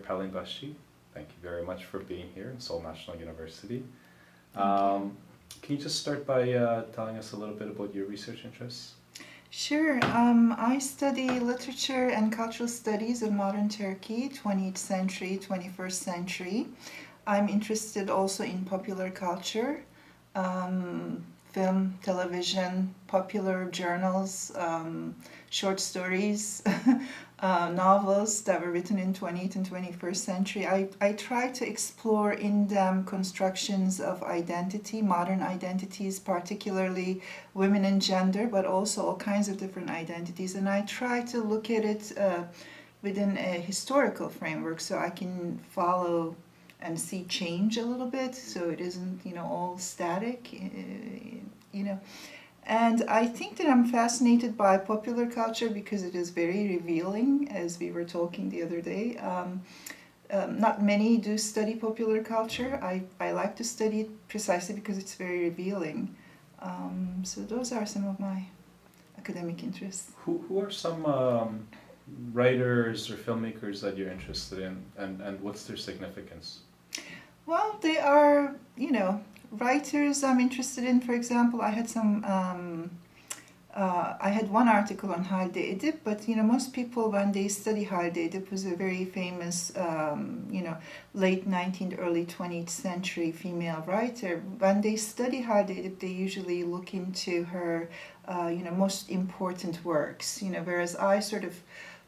Pelin Basci. Thank you very much for being here in Seoul National University. Thank you. Can you just start by telling us a little bit about your research interests? Sure. I study literature and cultural studies of modern Turkey, 20th century, 21st century. I'm interested also in popular culture, film, television, popular journals, short stories, novels that were written in 20th and 21st century. I try to explore in-depth constructions of identity, modern identities, particularly women and gender, but also all kinds of different identities. And I try to look at it within a historical framework so I can follow and see change a little bit, so it isn't, all static, And I think that I'm fascinated by popular culture because it is very revealing, as we were talking the other day. Not many do study popular culture. I like to study it precisely because it's very revealing. So those are some of my academic interests. Who are some writers or filmmakers that you're interested in, and what's their significance? Well, they are, writers I'm interested in. For example, I had one article on Halide Edip, but most people when they study Halide Edip was a very famous, late 19th, early 20th century female writer. When they study Halide Edip, they usually look into her, most important works. Whereas I sort of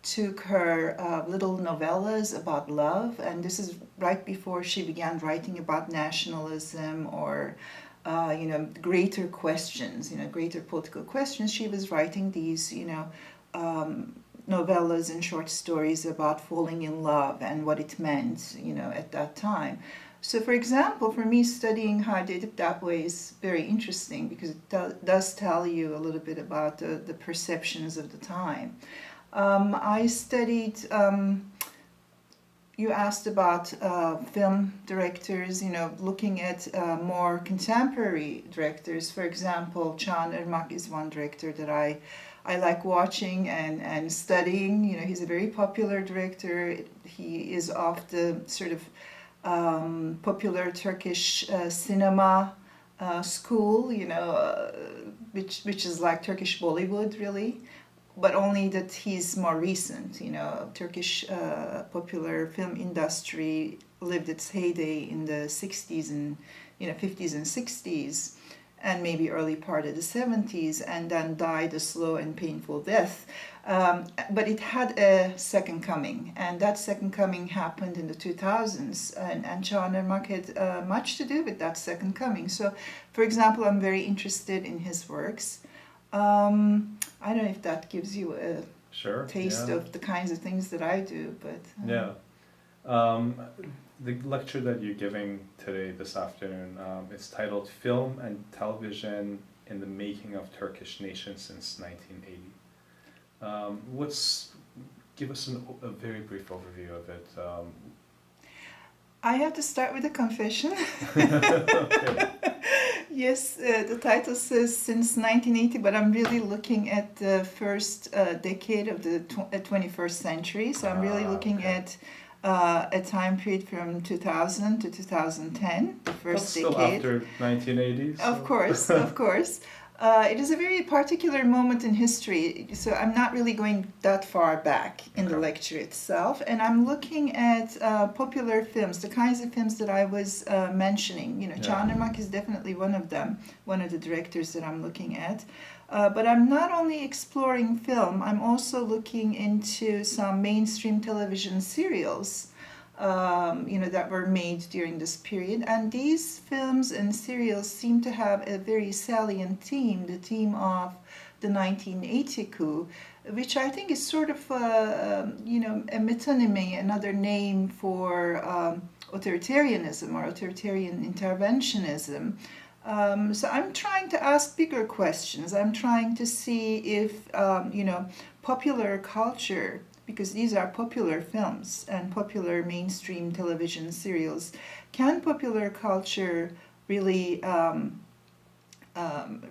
took her little novellas about love, and this is right before she began writing about nationalism or greater questions, greater political questions. She was writing these, novellas and short stories about falling in love and what it meant, at that time. So, for example, for me, studying Halide Edip that way is very interesting because it does tell you a little bit about the perceptions of the time. I studied, you asked about film directors, looking at more contemporary directors. For example, Can Irmak is one director that I like watching and studying. He's a very popular director. He is of the sort of popular Turkish cinema school, which is like Turkish Bollywood, really. But only that he's more recent. Turkish popular film industry lived its heyday in the 60s and 50s and 60s, and maybe early part of the 70s, and then died a slow and painful death. But it had a second coming, and that second coming happened in the 2000s, and Can Irmak had much to do with that second coming. So, for example, I'm very interested in his works. I don't know if that gives you a taste of the kinds of things that I do, but... Yeah. The lecture that you're giving today, this afternoon, it's titled Film and Television in the Making of Turkish Nation Since 1980. Give us a very brief overview of it. I have to start with a confession. Okay. Yes, the title says since 1980, but I'm really looking at the first decade of the 21st century. So I'm really looking at a time period from 2000 to 2010, the first That's decade. Still after 1980s? Of course, of course. It is a very particular moment in history, so I'm not really going that far back in the lecture itself, and I'm looking at popular films, the kinds of films that I was mentioning. Can Irmak is definitely one of them, one of the directors that I'm looking at. But I'm not only exploring film, I'm also looking into some mainstream television serials that were made during this period. And these films and serials seem to have a very salient theme, the theme of the 1980 coup, which I think is sort of, a metonymy, another name for authoritarianism or authoritarian interventionism. So I'm trying to ask bigger questions. I'm trying to see if, popular culture, because these are popular films and popular mainstream television serials, can popular culture really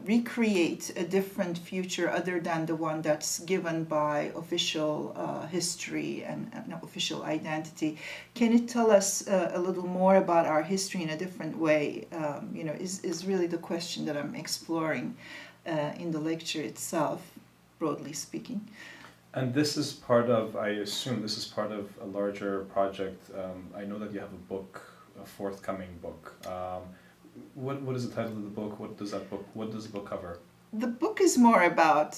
recreate a different future other than the one that's given by official history and official identity. Can you tell us a little more about our history in a different way? Is really the question that I'm exploring in the lecture itself, broadly speaking. And this is part of, I assume this is part of a larger project. I know that you have a book, a forthcoming book. What is the title of the book? What does the book cover? The book is more about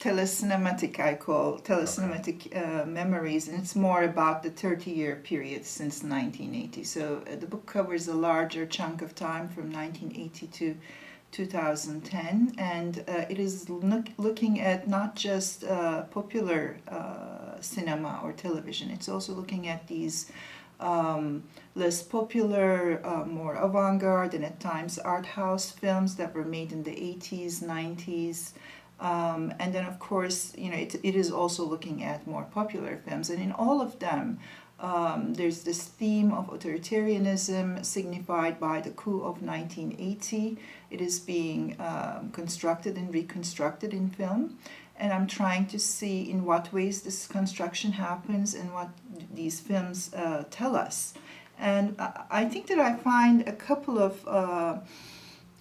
telecinematic, I call telecinematic memories, and it's more about the 30-year period since 1980. So the book covers a larger chunk of time from 1980 to 2010, and it is looking at not just popular cinema or television. It's also looking at these less popular, more avant-garde, and at times art house films that were made in the 80s, 90s. And then, of course, it is also looking at more popular films. And in all of them, there's this theme of authoritarianism signified by the coup of 1980. It is being constructed and reconstructed in film. And I'm trying to see in what ways this construction happens and what these films tell us. And I think that I find a couple of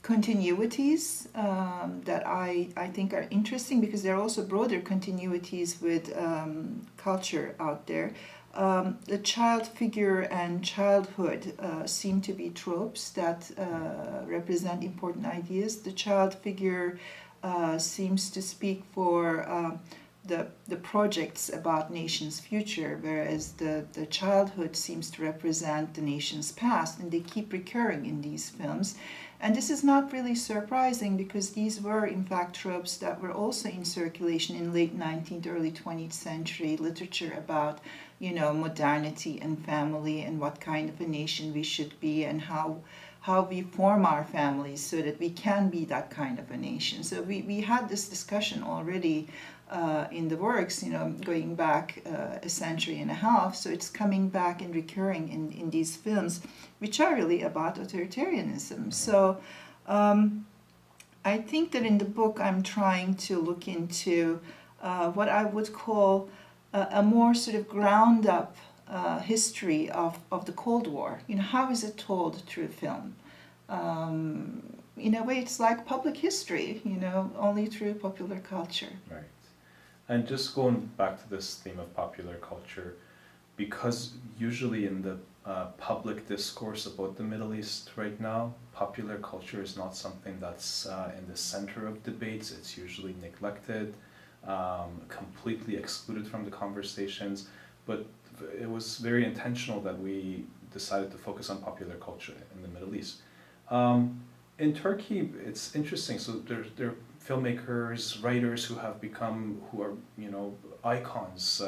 continuities that I think are interesting, because there are also broader continuities with culture out there. The child figure and childhood seem to be tropes that represent important ideas. The child figure seems to speak for the projects about nation's future, whereas the childhood seems to represent the nation's past, and they keep recurring in these films. And this is not really surprising, because these were in fact tropes that were also in circulation in late 19th, early 20th century literature about modernity and family and what kind of a nation we should be, and how we form our families so that we can be that kind of a nation. So we had this discussion already in the works, going back a century and a half. So it's coming back and recurring in these films, which are really about authoritarianism. So I think that in the book I'm trying to look into what I would call a more sort of ground up history of the Cold War. How is it told through film? In a way, it's like public history, only through popular culture. Right. And just going back to this theme of popular culture, because usually in the public discourse about the Middle East right now, popular culture is not something that's in the center of debates. It's usually neglected, completely excluded from the conversations. But it was very intentional that we decided to focus on popular culture in the Middle East. In Turkey, it's interesting. So there are filmmakers, writers who are icons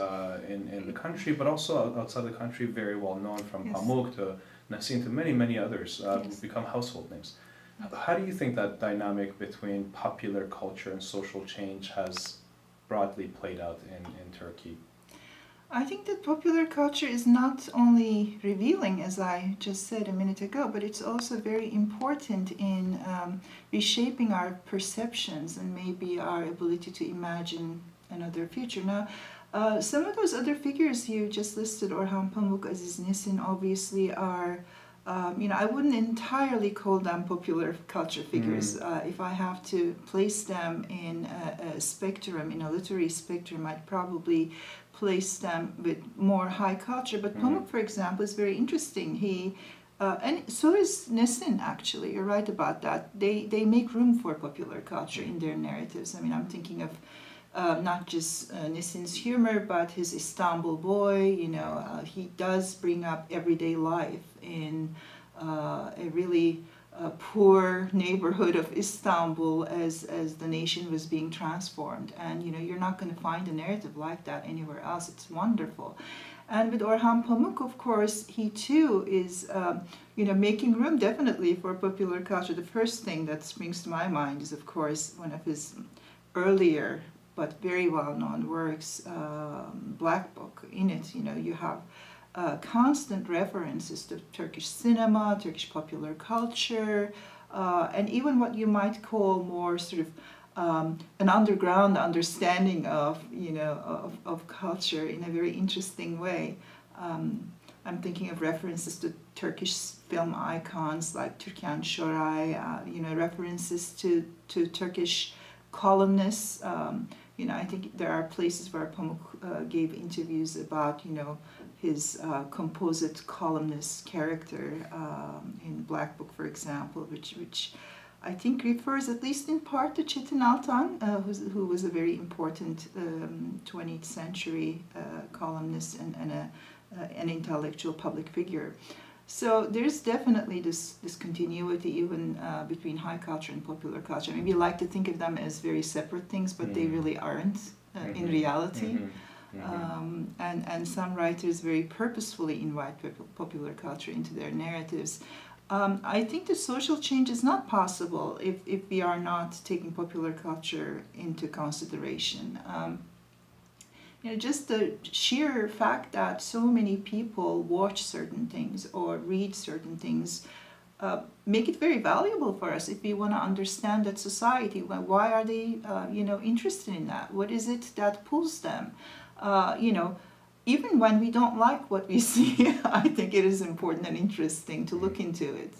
in the country, but also outside the country, very well known, from Yes. Pamuk to Nassim to many others who've become household names. How do you think that dynamic between popular culture and social change has broadly played out in Turkey? I think that popular culture is not only revealing, as I just said a minute ago, but it's also very important in reshaping our perceptions and maybe our ability to imagine another future. Now, some of those other figures you just listed, Orhan Pamuk, Aziz Nesin, obviously are, I wouldn't entirely call them popular culture figures. If I have to place them in a spectrum, in a literary spectrum, I'd probably place them with more high culture. But Pamuk, for example, is very interesting. He and so is Nesin, actually. You're right about that. They make room for popular culture in their narratives. I mean, I'm thinking of not just Nesin's humor, but his Istanbul boy. He does bring up everyday life in a really poor neighborhood of Istanbul as the nation was being transformed. And you're not going to find a narrative like that anywhere else. It's wonderful. And with Orhan Pamuk, of course, he too is making room definitely for popular culture. The first thing that springs to my mind is, of course, one of his earlier but very well-known works, Black Book. In it, you have constant references to Turkish cinema, Turkish popular culture, and even what you might call more sort of an underground understanding of, of culture in a very interesting way. I'm thinking of references to Turkish film icons like Türkan Şoray, references to Turkish columnists. I think there are places where Pamuk gave interviews about, his composite columnist character in Black Book, for example, which I think refers at least in part to Çetin Altan, who was a very important 20th century columnist and an intellectual public figure. So there's definitely this continuity even between high culture and popular culture. I mean, we like to think of them as very separate things, but they really aren't in reality. And some writers very purposefully invite popular culture into their narratives. I think the social change is not possible if we are not taking popular culture into consideration. Just the sheer fact that so many people watch certain things or read certain things make it very valuable for us if we want to understand that society. Why are they, interested in that? What is it that pulls them? Even when we don't like what we see, I think it is important and interesting to look into it.